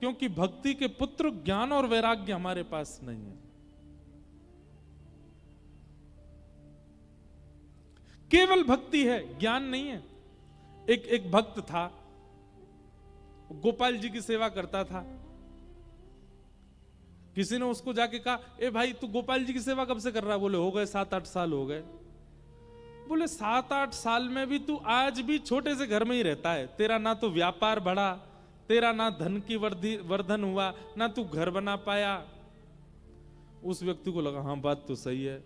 क्योंकि भक्ति के पुत्र ज्ञान और वैराग्य हमारे पास नहीं है। केवल भक्ति है, ज्ञान नहीं है। एक भक्त था, गोपाल जी की सेवा करता था। किसी ने उसको जाके कहा, ए भाई तू गोपाल जी की सेवा कब से कर रहा है? बोले हो गए 7-8 साल हो गए। बोले 7-8 साल में भी तू आज भी छोटे से घर में ही रहता है, तेरा ना तो व्यापार बढ़ा, तेरा ना धन की वर्धन हुआ, ना तू घर बना पाया। उस व्यक्ति को लगा हाँ बात तो सही है।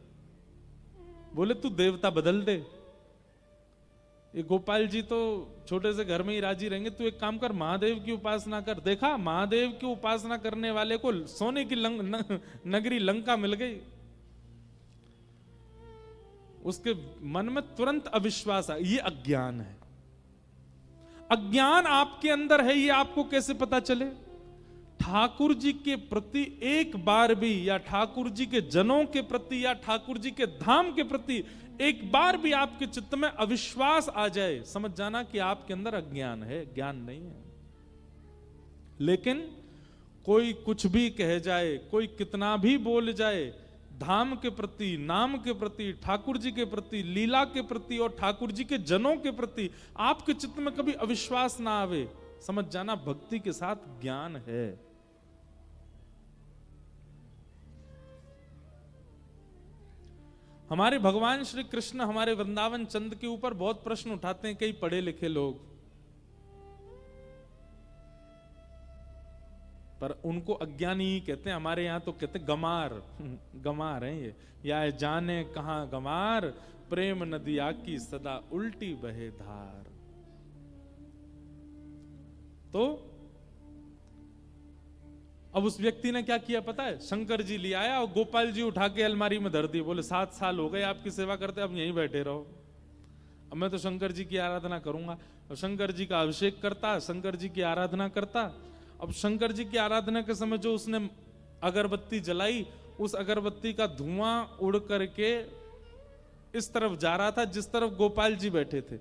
बोले तू देवता बदल दे, ये गोपाल जी तो छोटे से घर में ही राजी रहेंगे, तू एक काम कर महादेव की उपासना कर। देखा, महादेव की उपासना करने वाले को सोने की नगरी लंका मिल गई। उसके मन में तुरंत अविश्वास आया, ये अज्ञान है। अज्ञान आपके अंदर है, ये आपको कैसे पता चले? ठाकुर जी के प्रति एक बार भी, या ठाकुर जी के जनों के प्रति, या ठाकुर जी के धाम के प्रति एक बार भी आपके चित्त में अविश्वास आ जाए, समझ जाना कि आपके अंदर अज्ञान है, ज्ञान नहीं है। लेकिन कोई कुछ भी कह जाए, कोई कितना भी बोल जाए, धाम के प्रति, नाम के प्रति, ठाकुर जी के प्रति, लीला के प्रति और ठाकुर जी के जनों के प्रति आपके चित्त में कभी अविश्वास ना आवे, समझ जाना भक्ति के साथ ज्ञान है। हमारे भगवान श्री कृष्ण हमारे वृंदावन चंद के ऊपर बहुत प्रश्न उठाते हैं कई पढ़े लिखे लोग, पर उनको अज्ञानी ही कहते हैं। हमारे यहां तो कहते गमार, गमार हैं ये। या जाने कहां गमार, प्रेम नदिया की सदा उल्टी बहे धार। तो अब उस व्यक्ति ने क्या किया पता है? शंकर जी ले आया और गोपाल जी उठा के अलमारी में धर दिए। बोले 7 साल हो गए आपकी सेवा करते, अब यहीं बैठे रहो, अब मैं तो शंकर जी की आराधना करूंगा। और शंकर जी का अभिषेक करता, शंकर जी की आराधना करता। अब शंकर जी की आराधना के समय जो उसने अगरबत्ती जलाई, उस अगरबत्ती का धुआं उड़ करके इस तरफ जा रहा था जिस तरफ गोपाल जी बैठे थे।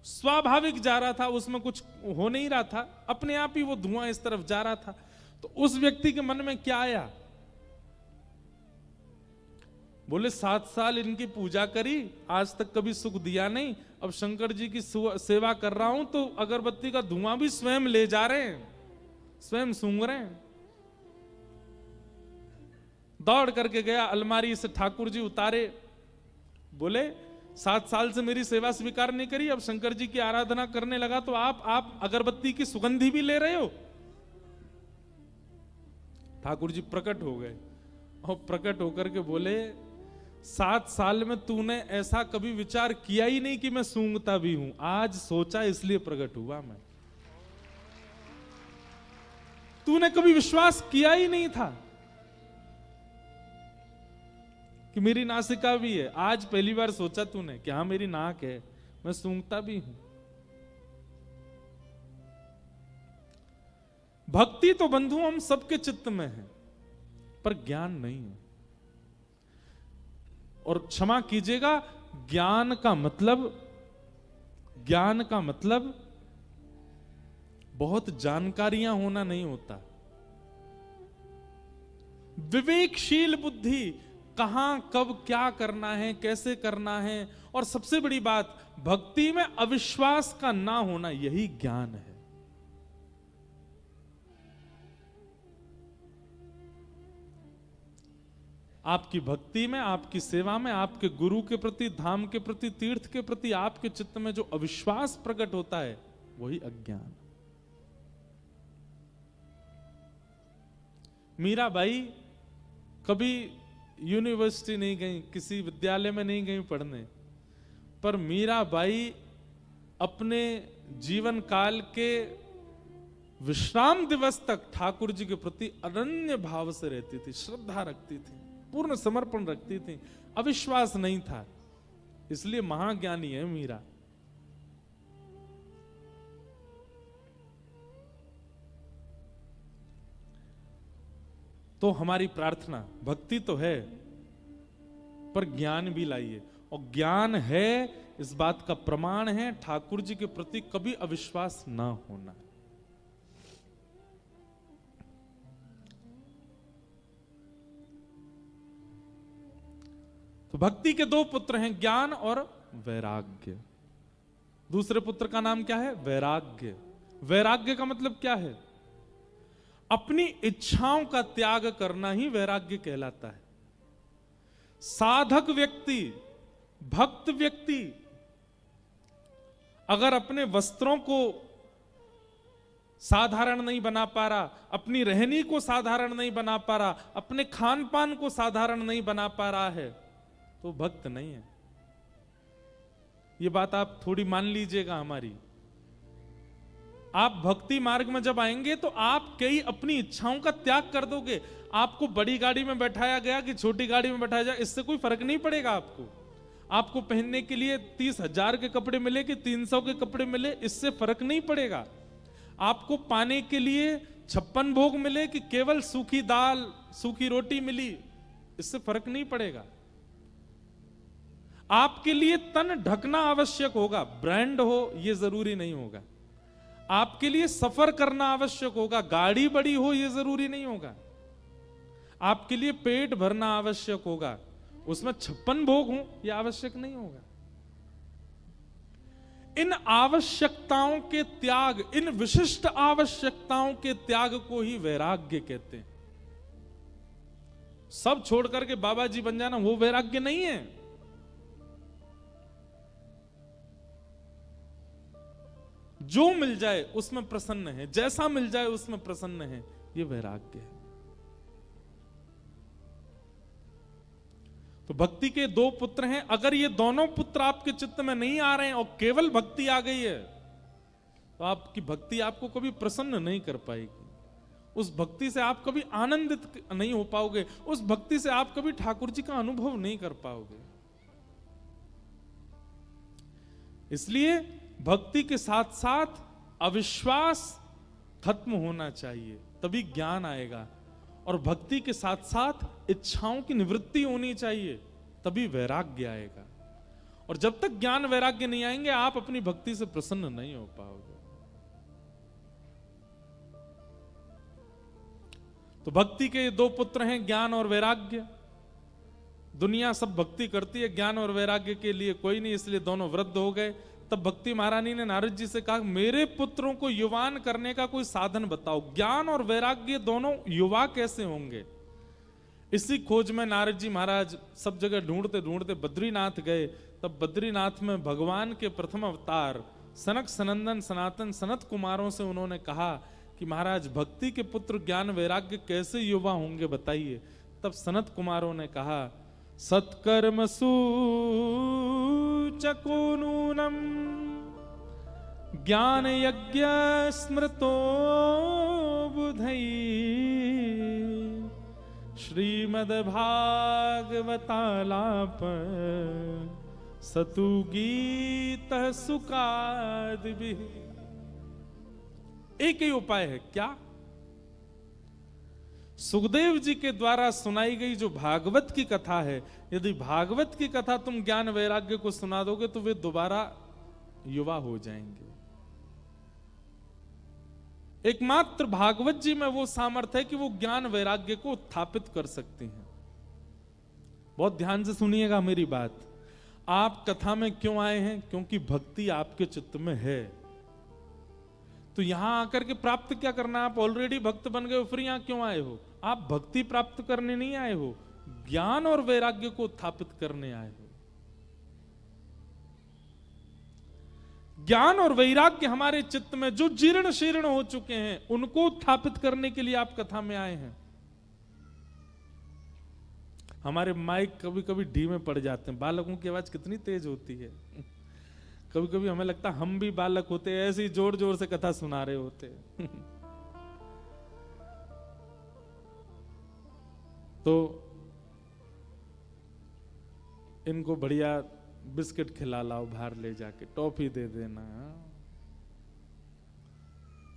स्वाभाविक जा रहा था, उसमें कुछ हो नहीं रहा था, अपने आप ही वो धुआं इस तरफ जा रहा था। तो उस व्यक्ति के मन में क्या आया? बोले 7 साल इनकी पूजा करी, आज तक कभी सुख दिया नहीं, अब शंकर जी की सेवा कर रहा हूं तो अगरबत्ती का धुआं भी स्वयं ले जा रहे हैं, स्वयं सूंघ रहे हैं। दौड़ करके गया, अलमारी से ठाकुर जी उतारे। बोले 7 साल से मेरी सेवा स्वीकार नहीं करी, अब शंकर जी की आराधना करने लगा तो आप अगरबत्ती की सुगंधी भी ले रहे हो। ठाकुर जी प्रकट हो गए और प्रकट होकर के बोले 7 साल में तूने ऐसा कभी विचार किया ही नहीं कि मैं सूंघता भी हूं, आज सोचा इसलिए प्रकट हुआ मैं। तूने कभी विश्वास किया ही नहीं था कि मेरी नासिका भी है, आज पहली बार सोचा तूने कि हाँ मेरी नाक है, मैं सूंघता भी हूं। भक्ति तो बंधु हम सबके चित्त में है, पर ज्ञान नहीं है। और क्षमा कीजिएगा, ज्ञान का मतलब बहुत जानकारियां होना नहीं होता। विवेकशील बुद्धि, कहां कब क्या करना है, कैसे करना है, और सबसे बड़ी बात भक्ति में अविश्वास का ना होना, यही ज्ञान है। आपकी भक्ति में, आपकी सेवा में, आपके गुरु के प्रति, धाम के प्रति, तीर्थ के प्रति आपके चित्त में जो अविश्वास प्रकट होता है, वही अज्ञान। मीराबाई कभी यूनिवर्सिटी नहीं गई, किसी विद्यालय में नहीं गई पढ़ने, पर मीराबाई अपने जीवन काल के विश्राम दिवस तक ठाकुर जी के प्रति अनन्य भाव से रहती थी, श्रद्धा रखती थी, पूर्ण समर्पण रखती थी, अविश्वास नहीं था। इसलिए महाज्ञानी है मीरा। तो हमारी प्रार्थना, भक्ति तो है पर ज्ञान भी लाइए। और ज्ञान है, इस बात का प्रमाण है ठाकुर जी के प्रति कभी अविश्वास ना होना। तो भक्ति के दो पुत्र हैं, ज्ञान और वैराग्य। दूसरे पुत्र का नाम क्या है? वैराग्य। वैराग्य का मतलब क्या है? अपनी इच्छाओं का त्याग करना ही वैराग्य कहलाता है। साधक व्यक्ति, भक्त व्यक्ति अगर अपने वस्त्रों को साधारण नहीं बना पा रहा, अपनी रहनी को साधारण नहीं बना पा रहा, अपने खान पान को साधारण नहीं बना पा रहा है, तो भक्त नहीं है। ये बात आप थोड़ी मान लीजिएगा हमारी। आप भक्ति मार्ग में जब आएंगे तो आप कई अपनी इच्छाओं का त्याग कर दोगे। आपको बड़ी गाड़ी में बैठाया गया कि छोटी गाड़ी में बैठाया जाए, इससे कोई फर्क नहीं पड़ेगा आपको। आपको पहनने के लिए 30,000 के कपड़े मिले कि 300 के कपड़े मिले, इससे फर्क नहीं पड़ेगा। आपको पाने के लिए 56 भोग मिले कि केवल सूखी दाल सूखी रोटी मिली, इससे फर्क नहीं पड़ेगा। आपके लिए तन ढकना आवश्यक होगा, ब्रांड हो ये जरूरी नहीं होगा। आपके लिए सफर करना आवश्यक होगा, गाड़ी बड़ी हो ये जरूरी नहीं होगा। आपके लिए पेट भरना आवश्यक होगा, उसमें 56 भोग हो यह आवश्यक नहीं होगा। इन आवश्यकताओं के त्याग, इन विशिष्ट आवश्यकताओं के त्याग को ही वैराग्य कहते हैं। सब छोड़ करके बाबा जी बन जाना वो वैराग्य नहीं है। जो मिल जाए उसमें प्रसन्न है, जैसा मिल जाए उसमें प्रसन्न है, ये वैराग्य है। तो भक्ति के दो पुत्र हैं। अगर ये दोनों पुत्र आपके चित्त में नहीं आ रहे हैं और केवल भक्ति आ गई है, तो आपकी भक्ति आपको कभी प्रसन्न नहीं कर पाएगी। उस भक्ति से आप कभी आनंदित नहीं हो पाओगे, उस भक्ति से आप कभी ठाकुर जी का अनुभव नहीं कर पाओगे। इसलिए भक्ति के साथ साथ अविश्वास खत्म होना चाहिए, तभी ज्ञान आएगा। और भक्ति के साथ साथ इच्छाओं की निवृत्ति होनी चाहिए, तभी वैराग्य आएगा। और जब तक ज्ञान वैराग्य नहीं आएंगे, आप अपनी भक्ति से प्रसन्न नहीं हो पाओगे। तो भक्ति के दो पुत्र हैं, ज्ञान और वैराग्य। दुनिया सब भक्ति करती है, ज्ञान और वैराग्य के लिए कोई नहीं, इसलिए दोनों वृद्ध हो गए। तब भक्ति महारानी ने नारद जी से कहा, मेरे पुत्रों को युवान करने का कोई साधन बताओ। ज्ञान और वैराग्य दोनों युवा कैसे होंगे? इसी खोज में नारद जी महाराज सब जगह ढूंढते ढूंढते बद्रीनाथ गए। तब बद्रीनाथ में भगवान के प्रथम अवतार सनक सनंदन सनातन सनत कुमारों से उन्होंने कहा कि महाराज भक्ति के पुत्र ज्ञान वैराग्य कैसे युवा होंगे, बताइए। तब सनत कुमारों ने कहा, सत्कर्म सूचको नूनम ज्ञान यज्ञ स्मृतो बुधई श्रीमद् भागवतालाप सतु गीत सुकादि। एक ही उपाय है, क्या? सुखदेव जी के द्वारा सुनाई गई जो भागवत की कथा है, यदि भागवत की कथा तुम ज्ञान वैराग्य को सुना दोगे तो वे दोबारा युवा हो जाएंगे। एकमात्र भागवत जी में वो सामर्थ्य है कि वो ज्ञान वैराग्य को उत्थापित कर सकती हैं। बहुत ध्यान से सुनिएगा मेरी बात। आप कथा में क्यों आए हैं? क्योंकि भक्ति आपके चित्त में है। तो यहां आकर के प्राप्त क्या करना? आप ऑलरेडी भक्त बन गए हो, फिर यहां क्यों आए हो? आप भक्ति प्राप्त करने नहीं आए हो, ज्ञान और वैराग्य को उत्थापित करने आए हो। ज्ञान और वैराग्य हमारे चित्त में जो जीर्ण शीर्ण हो चुके हैं, उनको उत्थापित करने के लिए आप कथा में आए हैं। हमारे माइक कभी कभी ढीमे पड़ जाते हैं। बालकों की आवाज कितनी तेज होती है, कभी कभी हमें लगता है हम भी बालक होते हैं, ऐसे ही जोर जोर से कथा सुना रहे होते तो इनको बढ़िया बिस्किट खिला लाओ, बाहर ले जाके टॉफी दे देना।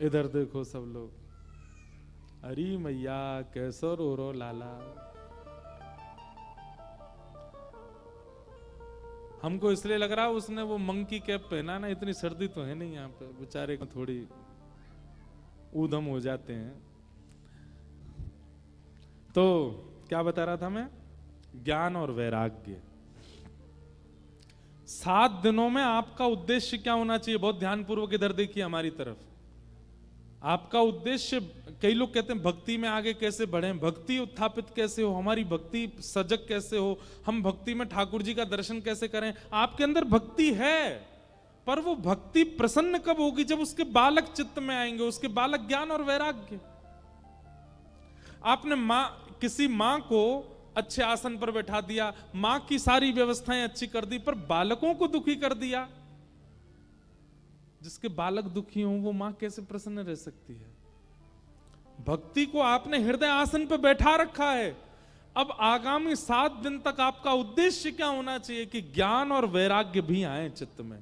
इधर देखो सब लोग, अरे मैया कैसो रो रो लाला। हमको इसलिए लग रहा है उसने वो मंकी कैप पहना ना, इतनी सर्दी तो है नहीं यहाँ पे, बेचारे को थोड़ी ऊधम हो जाते हैं। तो क्या बता रहा था मैं? ज्ञान और वैराग्य। 7 दिनों में आपका उद्देश्य क्या होना चाहिए? बहुत ध्यानपूर्वक इधर देखिए हमारी तरफ। आपका उद्देश्य, कई लोग कहते हैं भक्ति में आगे कैसे बढ़े, भक्ति उत्थापित कैसे हो, हमारी भक्ति सजग कैसे हो, हम भक्ति में ठाकुर जी का दर्शन कैसे करें। आपके अंदर भक्ति है, पर वो भक्ति प्रसन्न कब होगी? जब उसके बालक चित्त में आएंगे, उसके बालक ज्ञान और वैराग्य। आपने किसी मां को अच्छे आसन पर बैठा दिया, मां की सारी व्यवस्थाएं अच्छी कर दी, पर बालकों को दुखी कर दिया। जिसके बालक दुखी हों वो मां कैसे प्रसन्न रह सकती है? भक्ति को आपने हृदय आसन पर बैठा रखा है। अब आगामी 7 दिन तक आपका उद्देश्य क्या होना चाहिए? कि ज्ञान और वैराग्य भी आए चित्त में।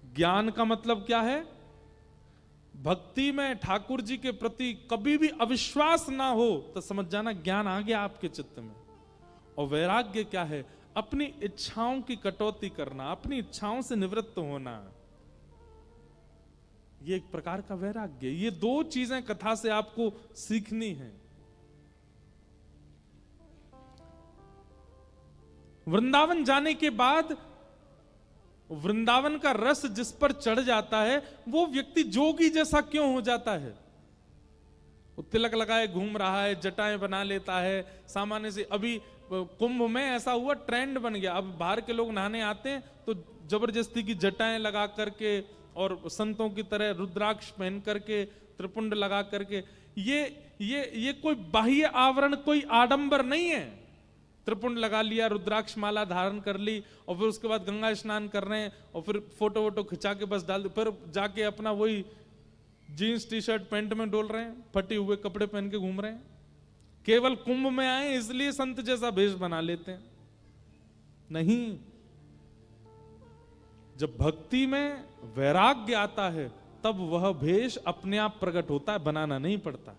ज्ञान का मतलब क्या है? भक्ति में ठाकुर जी के प्रति कभी भी अविश्वास ना हो तो समझ जाना ज्ञान आ गया आपके चित्त में। और वैराग्य क्या है? अपनी इच्छाओं की कटौती करना, अपनी इच्छाओं से निवृत्त होना, ये एक प्रकार का वैराग्य। ये 2 चीजें कथा से आपको सीखनी है। वृंदावन जाने के बाद वृंदावन का रस जिस पर चढ़ जाता है वो व्यक्ति जोगी जैसा क्यों हो जाता है? वो तिलक लगाए घूम रहा है, जटाएं बना लेता है सामान्य से। अभी कुंभ में ऐसा हुआ, ट्रेंड बन गया। अब बाहर के लोग नहाने आते हैं तो जबरदस्ती की जटाएं लगा करके और संतों की तरह रुद्राक्ष पहन करके, त्रिपुंड लगा करके, ये कोई बाह्य आवरण, कोई आडंबर नहीं है। त्रिपुंड लगा लिया, रुद्राक्ष माला धारण कर ली और फिर उसके बाद गंगा स्नान कर रहे हैं और फिर फोटो वोटो खिंचा के बस डाल दो, फिर जाके अपना वही जीन्स टी शर्ट पैंट में डोल रहे हैं, फटे हुए कपड़े पहन के घूम रहे हैं। केवल कुंभ में आए इसलिए संत जैसा भेष बना लेते हैं। नहीं, जब भक्ति में वैराग्य आता है तब वह भेष अपने आप प्रकट होता है, बनाना नहीं पड़ता।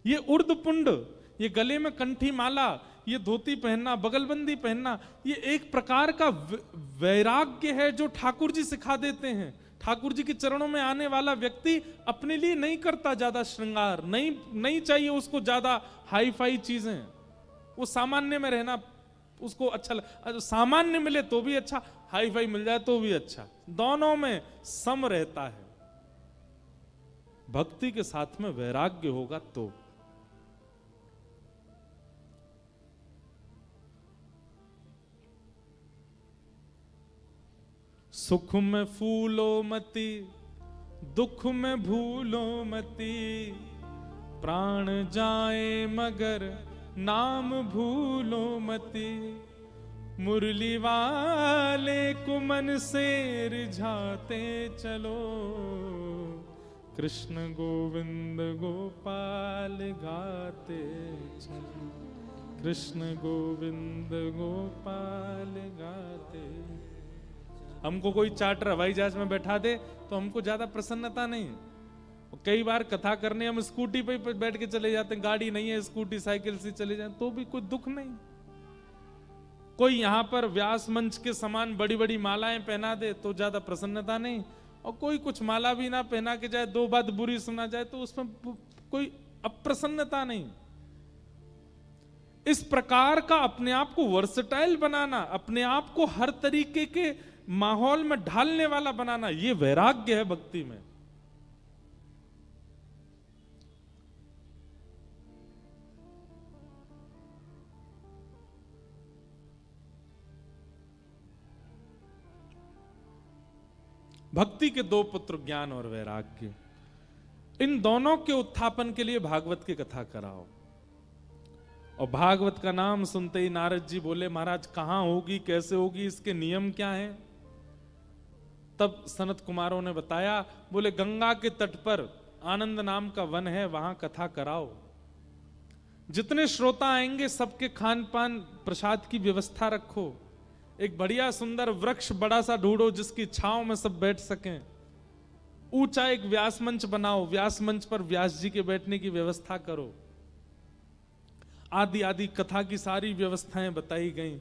ये उर्दपुंड, ये गले में कंठी माला, ये धोती पहनना, बगलबंदी पहनना, ये एक प्रकार का वैराग्य है जो ठाकुर जी सिखा देते हैं। ठाकुर जी के चरणों में आने वाला व्यक्ति अपने लिए नहीं करता ज्यादा श्रृंगार, नहीं चाहिए उसको ज्यादा हाई फाई चीजें। वो सामान्य में रहना उसको अच्छा सामान्य मिले तो भी अच्छा, हाई फाई मिल जाए तो भी अच्छा, दोनों में सम रहता है। भक्ति के साथ में वैराग्य होगा तो। सुख में फूलो मती, दुख में भूलो मती, प्राण जाए मगर नाम भूलो मती, मुरली वाले को मन से रिझाते चलो, कृष्ण गोविंद गोपाल गाते चलो, कृष्ण गोविंद गोपाल गाते। हमको कोई चार्टर हवाई जहाज में बैठा दे तो हमको ज्यादा प्रसन्नता नहीं। कई बार कथा करने हम स्कूटी पे बैठ के चले जाते हैं, गाड़ी नहीं है, स्कूटी साइकिल से चले जाए तो भी कोई दुख नहीं। कोई यहाँ पर व्यास मंच के समान बड़ी बड़ी मालाएं पहना दे तो ज्यादा प्रसन्नता नहीं, और कोई कुछ माला भी ना पहना के जाए, 2 बात बुरी सुना जाए तो उसमें कोई अप्रसन्नता नहीं। इस प्रकार का अपने आप को वर्सटाइल बनाना, अपने आप को हर तरीके के माहौल में ढालने वाला बनाना, यह वैराग्य है भक्ति में। भक्ति के 2 पुत्र ज्ञान और वैराग्य, इन दोनों के उत्थापन के लिए भागवत की कथा कराओ। और भागवत का नाम सुनते ही नारद जी बोले, महाराज कहां होगी, कैसे होगी, इसके नियम क्या हैं? तब सनत कुमारों ने बताया, बोले गंगा के तट पर आनंद नाम का वन है, वहां कथा कराओ। जितने श्रोता आएंगे सबके खान पान प्रसाद की व्यवस्था रखो। एक बढ़िया सुंदर वृक्ष बड़ा सा ढूंढो जिसकी छांव में सब बैठ सकें। ऊंचा एक व्यास मंच बनाओ, व्यास मंच पर व्यास जी के बैठने की व्यवस्था करो। आदि आदि कथा की सारी व्यवस्थाएं बताई गई।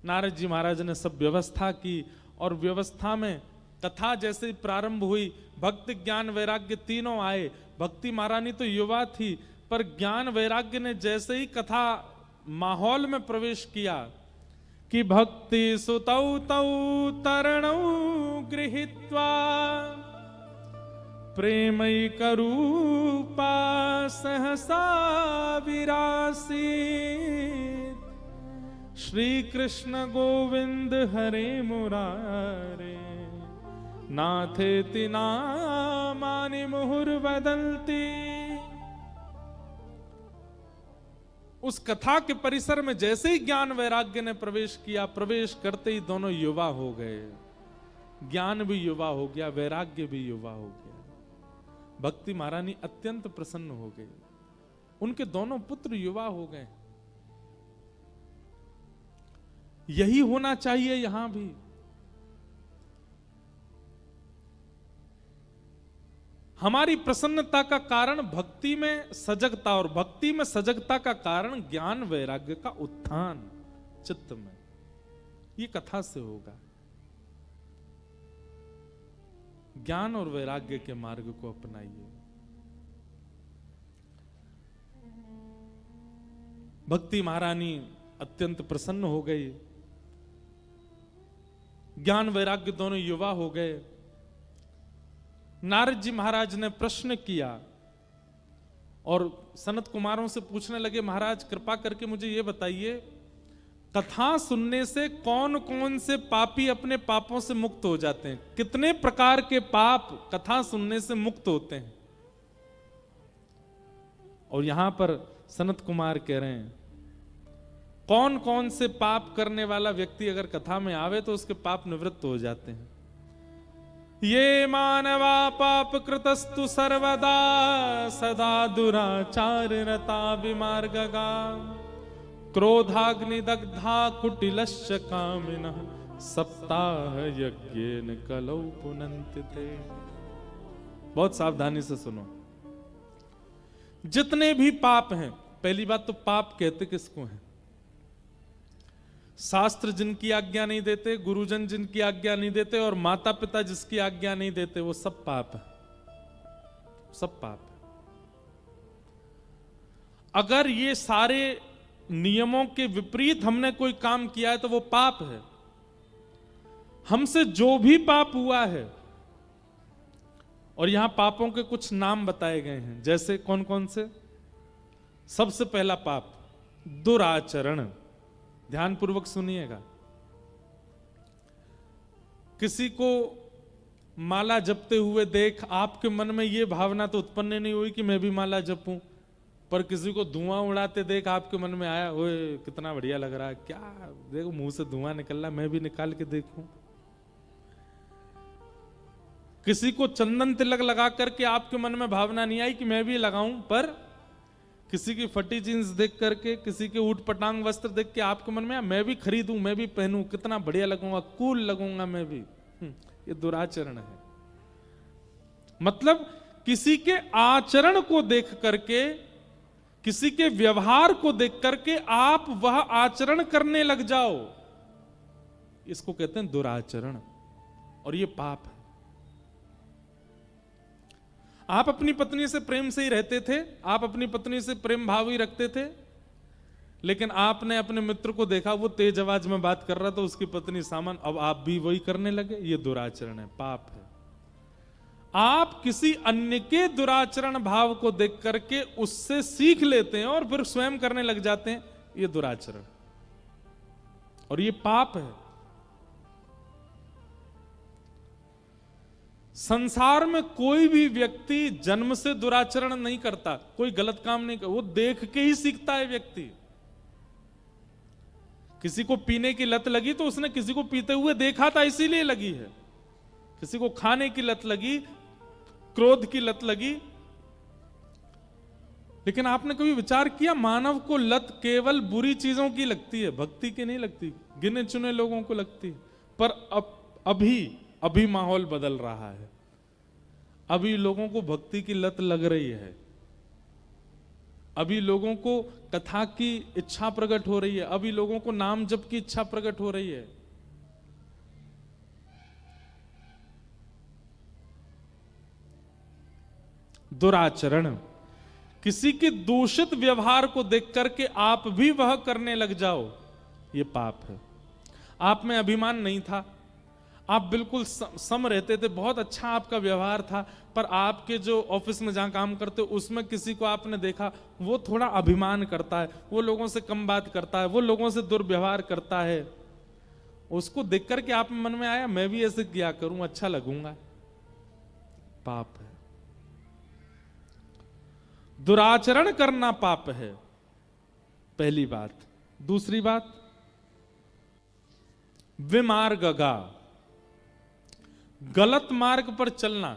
नारद जी महाराज ने सब व्यवस्था की, और व्यवस्था में कथा जैसे प्रारंभ हुई, भक्ति ज्ञान वैराग्य तीनों आए। भक्ति महारानी तो युवा थी, पर ज्ञान वैराग्य ने जैसे ही कथा माहौल में प्रवेश किया कि भक्ति सुतौ तौ तरणौ गृहीत्वा प्रेमैकरूपा सहसा विरासीत् श्री कृष्ण गोविंद हरे मुरारे नाथेति नामानि मुहुर्वदन्ति। उस कथा के परिसर में जैसे ही ज्ञान वैराग्य ने प्रवेश किया, प्रवेश करते ही दोनों युवा हो गए। ज्ञान भी युवा हो गया, वैराग्य भी युवा हो गया। भक्ति महारानी अत्यंत प्रसन्न हो गई, उनके दोनों पुत्र युवा हो गए। यही होना चाहिए यहां भी। हमारी प्रसन्नता का कारण भक्ति में सजगता, और भक्ति में सजगता का कारण ज्ञान वैराग्य का उत्थान चित्त में। ये कथा से होगा। ज्ञान और वैराग्य के मार्ग को अपनाइए। भक्ति महारानी अत्यंत प्रसन्न हो गई। ज्ञान वैराग्य दोनों युवा हो गए। नारद जी महाराज ने प्रश्न किया और सनत कुमारों से पूछने लगे, महाराज कृपा करके मुझे यह बताइए, कथा सुनने से कौन कौन से पापी अपने पापों से मुक्त हो जाते हैं? कितने प्रकार के पाप कथा सुनने से मुक्त होते हैं? और यहां पर सनत कुमार कह रहे हैं, कौन कौन से पाप करने वाला व्यक्ति अगर कथा में आवे तो उसके पाप निवृत्त हो जाते हैं। ये मानवा पाप कृतस्तु सर्वदा सदा दुराचार रता विमार्गगा क्रोधाग्निदग्धा कुटिलश्च कामिनः सप्ताह यज्ञेन कलौ पुनन्ति ते। बहुत सावधानी से सुनो। जितने भी पाप हैं, पहली बात तो पाप कहते किसको हैं? शास्त्र जिनकी आज्ञा नहीं देते, गुरुजन जिनकी आज्ञा नहीं देते, और माता पिता जिसकी आज्ञा नहीं देते, वो सब पाप है, सब पाप है। अगर ये सारे नियमों के विपरीत हमने कोई काम किया है तो वो पाप है। हमसे जो भी पाप हुआ है, और यहां पापों के कुछ नाम बताए गए हैं, जैसे कौन कौन से? सबसे पहला पाप दुराचरण। ध्यान पूर्वक सुनिएगा। किसी को माला जपते हुए देख आपके मन में यह भावना तो उत्पन्न नहीं हुई कि मैं भी माला जपूं, पर किसी को धुआं उड़ाते देख आपके मन में आया, ओए कितना बढ़िया लग रहा है, क्या देखो मुंह से धुआं निकल रहा, मैं भी निकाल के देखूं। किसी को चंदन तिलक लगा करके आपके मन में भावना नहीं आई कि मैं भी लगाऊं, पर किसी की फटी जींस देख करके, किसी के ऊट पटांग वस्त्र देख के आपके मन में आया, मैं भी खरीदूं, मैं भी पहनूं, कितना बढ़िया लगूंगा, कूल लगूंगा मैं भी। ये दुराचरण है। मतलब किसी के आचरण को देख करके, किसी के व्यवहार को देख करके आप वह आचरण करने लग जाओ, इसको कहते हैं दुराचरण, और ये पाप है। आप अपनी पत्नी से प्रेम से ही रहते थे, आप अपनी पत्नी से प्रेम भाव ही रखते थे, लेकिन आपने अपने मित्र को देखा वो तेज आवाज में बात कर रहा था, उसकी पत्नी सामान, अब आप भी वही करने लगे। ये दुराचरण है, पाप है। आप किसी अन्य के दुराचरण भाव को देख करके उससे सीख लेते हैं और फिर स्वयं करने लग जाते हैं, ये दुराचरण, और ये पाप है। संसार में कोई भी व्यक्ति जन्म से दुराचरण नहीं करता, कोई गलत काम नहीं करता, वो देख के ही सीखता है व्यक्ति। किसी को पीने की लत लगी तो उसने किसी को पीते हुए देखा था, इसीलिए लगी है। किसी को खाने की लत लगी, क्रोध की लत लगी, लेकिन आपने कभी विचार किया मानव को लत केवल बुरी चीजों की लगती है, भक्ति की नहीं लगती, गिने चुने लोगों को लगती है। पर अभी माहौल बदल रहा है, अभी लोगों को भक्ति की लत लग रही है, अभी लोगों को कथा की इच्छा प्रकट हो रही है, अभी लोगों को नाम जप की इच्छा प्रकट हो रही है। दुराचरण, किसी के दूषित व्यवहार को देख करके आप भी वह करने लग जाओ, ये पाप है। आप में अभिमान नहीं था, आप बिल्कुल सम रहते थे, बहुत अच्छा आपका व्यवहार था, पर आपके जो ऑफिस में जहां काम करते हो उसमें किसी को आपने देखा वो थोड़ा अभिमान करता है, वो लोगों से कम बात करता है, वो लोगों से दुर्व्यवहार करता है, उसको देख करके आप मन में आया मैं भी ऐसे किया करूं, अच्छा लगूंगा, पाप है। दुराचरण करना पाप है, पहली बात। दूसरी बात, विमार्गगा, गलत मार्ग पर चलना।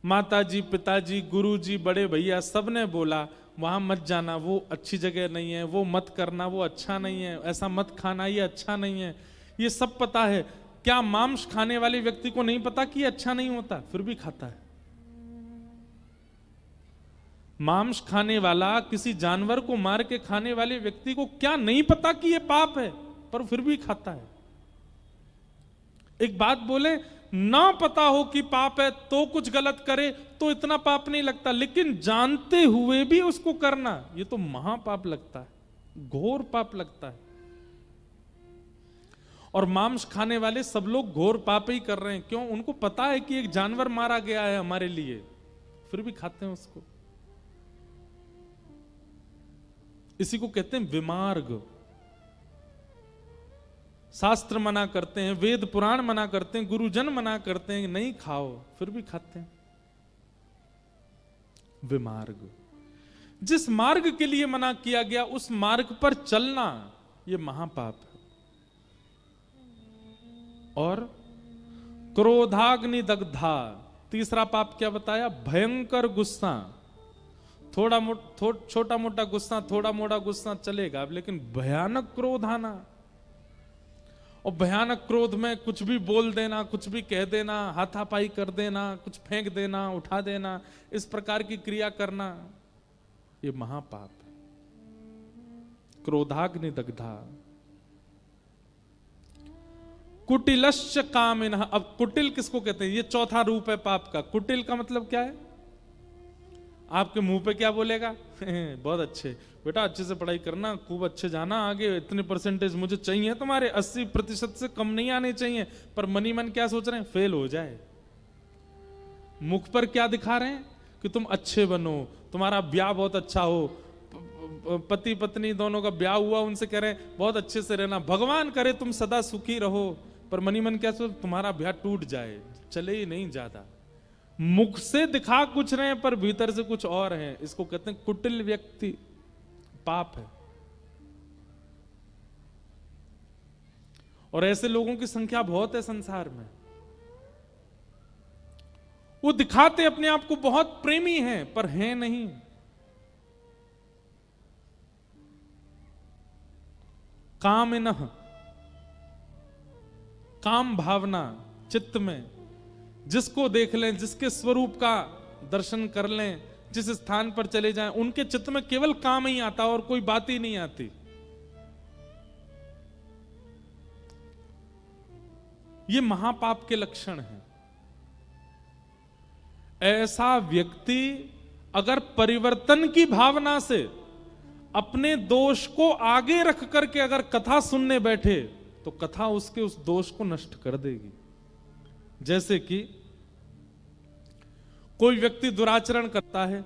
माताजी, पिताजी, गुरुजी, बड़े भैया सबने बोला वहां मत जाना, वो अच्छी जगह नहीं है, वो मत करना, वो अच्छा नहीं है, ऐसा मत खाना, ये अच्छा नहीं है, ये सब पता है। क्या मांस खाने वाले व्यक्ति को नहीं पता कि ये अच्छा नहीं होता, फिर भी खाता है? मांस खाने वाला, किसी जानवर को मार के खाने वाले व्यक्ति को क्या नहीं पता कि ये पाप है, पर फिर भी खाता है? एक बात बोले, ना पता हो कि पाप है तो कुछ गलत करे तो इतना पाप नहीं लगता, लेकिन जानते हुए भी उसको करना, ये तो महापाप लगता है, घोर पाप लगता है। और मांस खाने वाले सब लोग घोर पाप ही कर रहे हैं। क्यों? उनको पता है कि एक जानवर मारा गया है हमारे लिए, फिर भी खाते हैं उसको। इसी को कहते हैं विमार्ग। शास्त्र मना करते हैं, वेद पुराण मना करते हैं, गुरुजन मना करते हैं नहीं खाओ, फिर भी खाते हैं। विमार्ग, जिस मार्ग के लिए मना किया गया उस मार्ग पर चलना, यह महापाप है। और क्रोधाग्नि दग्धा, तीसरा पाप क्या बताया? भयंकर गुस्सा। छोटा मोटा गुस्सा, थोड़ा मोटा गुस्सा चलेगा, लेकिन भयानक क्रोध आना, और भयानक क्रोध में कुछ भी बोल देना, कुछ भी कह देना, हाथापाई कर देना, कुछ फेंक देना, उठा देना, इस प्रकार की क्रिया करना, ये महापाप है। क्रोधाग्नि दग्धा। कुटिलश्च कामिनः। अब कुटिल किसको कहते हैं? ये चौथा रूप है पाप का। कुटिल का मतलब क्या है? आपके मुंह पे क्या बोलेगा? बहुत अच्छे बेटा, अच्छे से पढ़ाई करना, खूब अच्छे जाना आगे, इतने परसेंटेज मुझे चाहिए तुम्हारे, 80% से कम नहीं आने चाहिए। पर मनी मन क्या सोच रहे हैं? फेल हो जाए। मुख पर क्या दिखा रहे हैं? कि तुम अच्छे बनो, तुम्हारा ब्याह बहुत अच्छा हो, पति पत्नी दोनों का ब्याह हुआ, उनसे कह रहे हैं बहुत अच्छे से रहना, भगवान करे तुम सदा सुखी रहो। पर मनी मन क्या सोच? तुम्हारा ब्याह टूट जाए, चले ही नहीं ज्यादा। मुख से दिखा कुछ रहे हैं पर भीतर से कुछ और है। इसको कहते हैं कुटिल व्यक्ति, पाप है। और ऐसे लोगों की संख्या बहुत है संसार में। वो दिखाते अपने आप को बहुत प्रेमी हैं, पर हैं नहीं। कामिनः, काम भावना चित्त में, जिसको देख लें, जिसके स्वरूप का दर्शन कर लें, जिस स्थान पर चले जाएं, उनके चित्त में केवल काम ही आता और कोई बात ही नहीं आती। ये महापाप के लक्षण हैं। ऐसा व्यक्ति अगर परिवर्तन की भावना से अपने दोष को आगे रख करके अगर कथा सुनने बैठे तो कथा उसके उस दोष को नष्ट कर देगी। जैसे कि कोई व्यक्ति दुराचरण करता है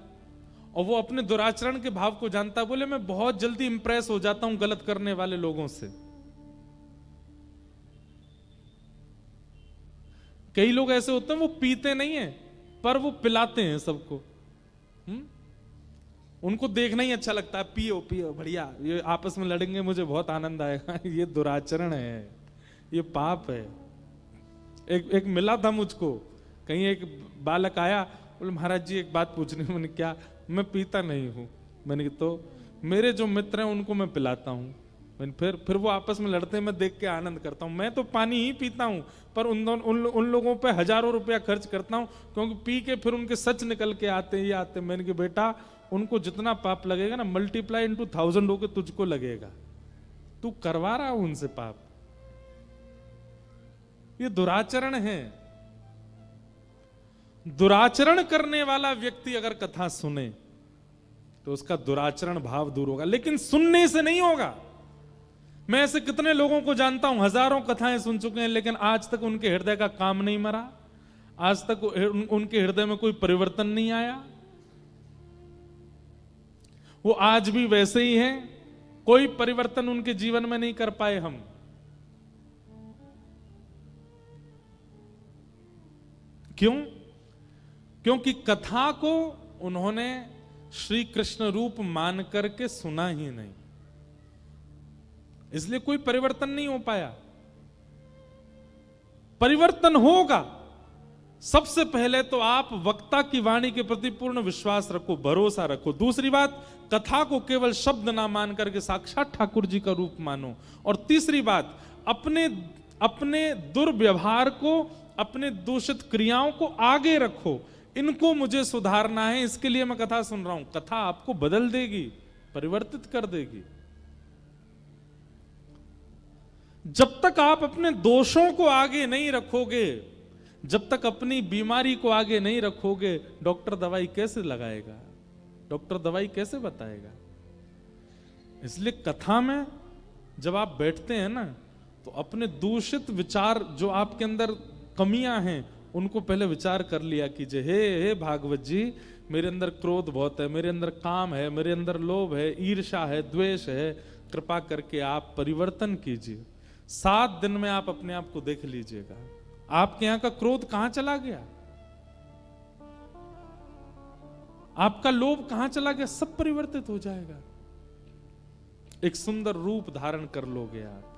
और वो अपने दुराचरण के भाव को जानता है, बोले मैं बहुत जल्दी इंप्रेस हो जाता हूं गलत करने वाले लोगों से। कई लोग ऐसे होते हैं वो पीते नहीं है पर वो पिलाते हैं सबको। उनको देखना ही अच्छा लगता है, पियो पियो बढ़िया, ये आपस में लड़ेंगे मुझे बहुत आनंद आएगा। ये दुराचरण है, ये पाप है। एक मिला था मुझको, कहीं एक बालक आया, बोले महाराज जी एक बात पूछनी। मैंने क्या? मैं पीता नहीं हूं। मैंने तो मेरे जो मित्र हैं उनको मैं पिलाता हूं। मैंने फिर वो आपस में लड़ते हैं, मैं देख के आनंद करता हूं। मैं तो पानी ही पीता हूं पर उन लोगों पे हजारों रुपया खर्च करता हूं, क्योंकि पी के फिर उनके सच निकल के आते ही आते। मैंने कहा बेटा उनको जितना पाप लगेगा ना, मल्टीप्लाई इनटू 1000 होके तुझको लगेगा। तू करवा रहा हूं उनसे पाप। ये दुराचरण है। दुराचरण करने वाला व्यक्ति अगर कथा सुने तो उसका दुराचरण भाव दूर होगा, लेकिन सुनने से नहीं होगा। मैं ऐसे कितने लोगों को जानता हूं, हजारों कथाएं सुन चुके हैं, लेकिन आज तक उनके हृदय का काम नहीं मरा, आज तक उनके हृदय में कोई परिवर्तन नहीं आया। वो आज भी वैसे ही हैं, कोई परिवर्तन उनके जीवन में नहीं कर पाए हम। क्यों? क्योंकि कथा को उन्होंने श्री कृष्ण रूप मान करके सुना ही नहीं, इसलिए कोई परिवर्तन नहीं हो पाया। परिवर्तन होगा, सबसे पहले तो आप वक्ता की वाणी के प्रति पूर्ण विश्वास रखो, भरोसा रखो। दूसरी बात, कथा को केवल शब्द ना मान करके साक्षात ठाकुर जी का रूप मानो। और तीसरी बात, अपने दुर्व्यवहार को, अपने दूषित क्रियाओं को आगे रखो। इनको मुझे सुधारना है, इसके लिए मैं कथा सुन रहा हूं। कथा आपको बदल देगी, परिवर्तित कर देगी। जब तक आप अपने दोषों को आगे नहीं रखोगे, जब तक अपनी बीमारी को आगे नहीं रखोगे, डॉक्टर दवाई कैसे लगाएगा, डॉक्टर दवाई कैसे बताएगा? इसलिए कथा में जब आप बैठते हैं ना, तो अपने दूषित विचार, जो आपके अंदर कमियां हैं, उनको पहले विचार कर लिया कीजिए। हे भागवत जी, मेरे अंदर क्रोध बहुत है, मेरे अंदर काम है, मेरे अंदर लोभ है, ईर्ष्या है, द्वेष है, कृपा करके आप परिवर्तन कीजिए। 7 दिन में आप अपने आप को देख लीजिएगा, आपके यहां का क्रोध कहां चला गया, आपका लोभ कहां चला गया, सब परिवर्तित हो जाएगा। एक सुंदर रूप धारण कर लोगे आप।